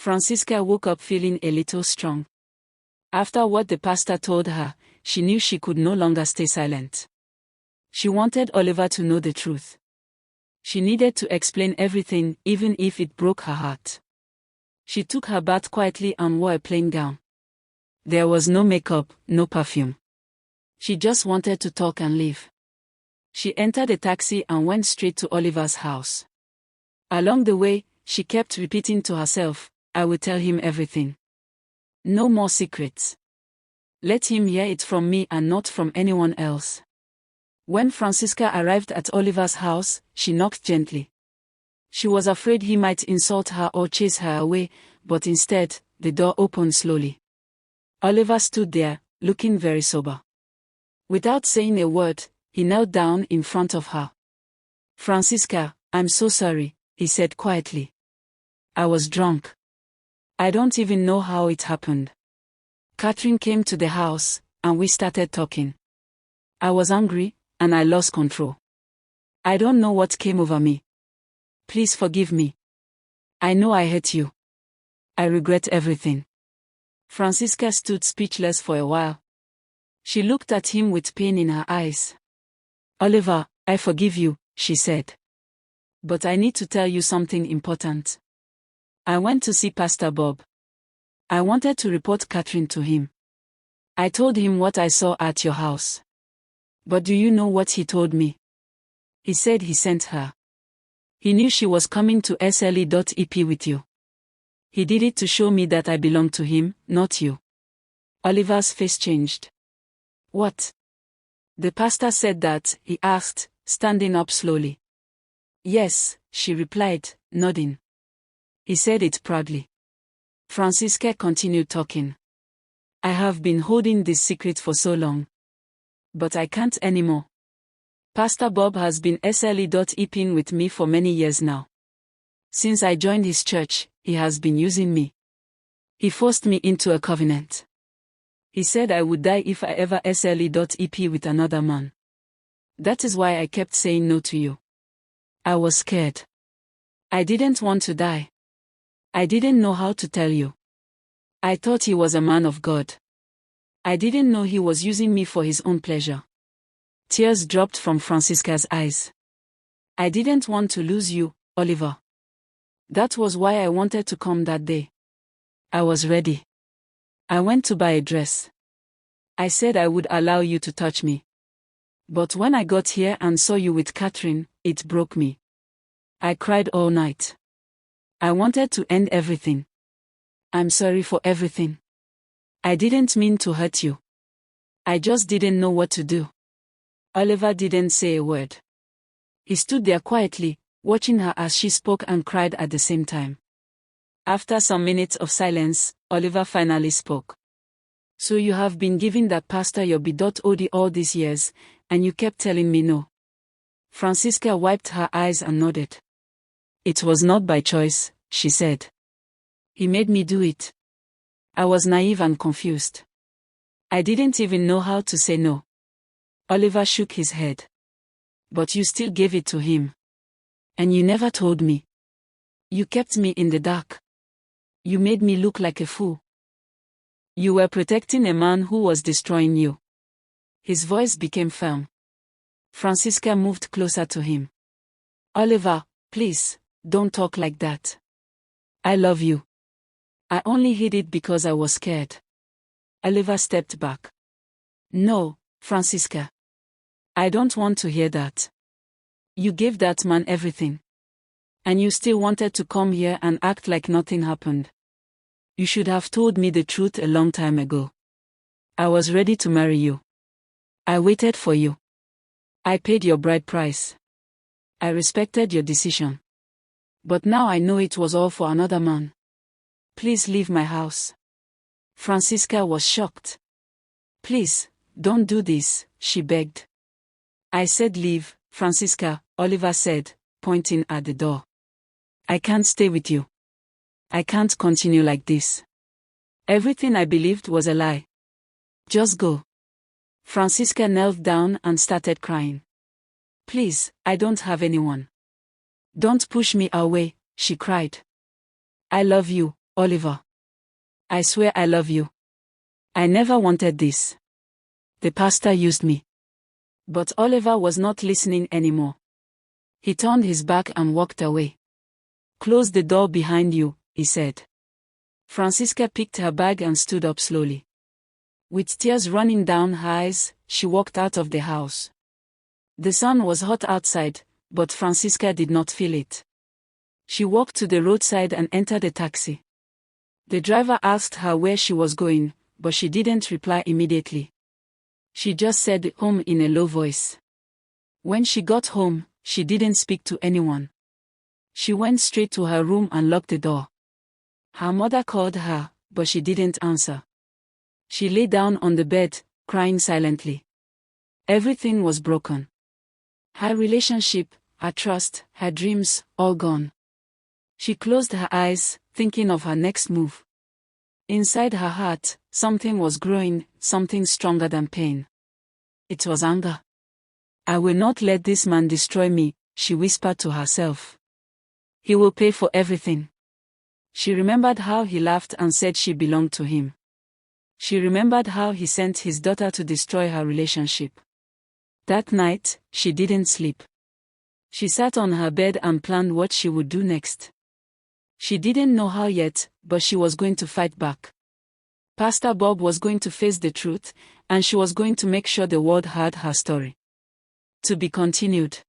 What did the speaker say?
Francisca woke up feeling a little strong. After what the pastor told her, she knew she could no longer stay silent. She wanted Oliver to know the truth. She needed to explain everything, even if it broke her heart. She took her bath quietly and wore a plain gown. There was no makeup, no perfume. She just wanted to talk and leave. She entered a taxi and went straight to Oliver's house. Along the way, she kept repeating to herself, "I will tell him everything. No more secrets. Let him hear it from me and not from anyone else." When Francisca arrived at Oliver's house, she knocked gently. She was afraid he might insult her or chase her away, but instead, the door opened slowly. Oliver stood there, looking very sober. Without saying a word, he knelt down in front of her. "Francisca, I'm so sorry," he said quietly. "I was drunk. I don't even know how it happened. Catherine came to the house, and we started talking. I was angry, and I lost control. I don't know what came over me. Please forgive me. I know I hurt you. I regret everything." Francisca stood speechless for a while. She looked at him with pain in her eyes. "Oliver, I forgive you," she said. "But I need to tell you something important. I went to see Pastor Bob. I wanted to report Catherine to him. I told him what I saw at your house. But do you know what he told me? He said he sent her. He knew she was coming to SLE.EP with you. He did it to show me that I belong to him, not you." Oliver's face changed. "What? The pastor said that?" he asked, standing up slowly. "Yes," she replied, nodding. "He said it proudly." Francisca continued talking. "I have been holding this secret for so long. But I can't anymore. Pastor Bob has been SLE.EPing with me for many years now. Since I joined his church, he has been using me. He forced me into a covenant. He said I would die if I ever SLE.EP with another man. That is why I kept saying no to you. I was scared. I didn't want to die. I didn't know how to tell you. I thought he was a man of God. I didn't know he was using me for his own pleasure." Tears dropped from Francisca's eyes. "I didn't want to lose you, Oliver. That was why I wanted to come that day. I was ready. I went to buy a dress. I said I would allow you to touch me. But when I got here and saw you with Catherine, it broke me. I cried all night. I wanted to end everything. I'm sorry for everything. I didn't mean to hurt you. I just didn't know what to do." Oliver didn't say a word. He stood there quietly, watching her as she spoke and cried at the same time. After some minutes of silence, Oliver finally spoke. "So you have been giving that pastor your B.O.D. all these years, and you kept telling me no." Francisca wiped her eyes and nodded. "It was not by choice," she said. "He made me do it. I was naive and confused. I didn't even know how to say no." Oliver shook his head. "But you still gave it to him. And you never told me. You kept me in the dark. You made me look like a fool. You were protecting a man who was destroying you." His voice became firm. Francisca moved closer to him. "Oliver, please, don't talk like that. I love you. I only hid it because I was scared." Oliver stepped back. "No, Francisca. I don't want to hear that. You gave that man everything. And you still wanted to come here and act like nothing happened. You should have told me the truth a long time ago. I was ready to marry you. I waited for you. I paid your bride price. I respected your decision. But now I know it was all for another man. Please leave my house." Francisca was shocked. "Please, don't do this," she begged. "I said leave, Francisca," Oliver said, pointing at the door. "I can't stay with you. I can't continue like this. Everything I believed was a lie. Just go." Francisca knelt down and started crying. "Please, I don't have anyone. Don't push me away," she cried. "I love you, Oliver. I swear I love you. I never wanted this. The pastor used me. But Oliver was not listening anymore. He turned his back and walked away. Close the door behind you, he said. Francisca picked her bag and stood up slowly. With tears running down her eyes, she walked out of the house. The sun was hot outside, but Francisca did not feel it. She walked to the roadside and entered a taxi. The driver asked her where she was going, but she didn't reply immediately. She just said home in a low voice. When she got home, she didn't speak to anyone. She went straight to her room and locked the door. Her mother called her, but she didn't answer. She lay down on the bed, crying silently. Everything was broken. Her relationship, her trust, her dreams, all gone. She closed her eyes, thinking of her next move. Inside her heart, something was growing, something stronger than pain. It was anger. I will not let this man destroy me, she whispered to herself. He will pay for everything. She remembered how he laughed and said she belonged to him. She remembered how he sent his daughter to destroy her relationship. That night, she didn't sleep. She sat on her bed and planned what she would do next. She didn't know how yet, but she was going to fight back. Pastor Bob was going to face the truth, and she was going to make sure the world heard her story. To be continued.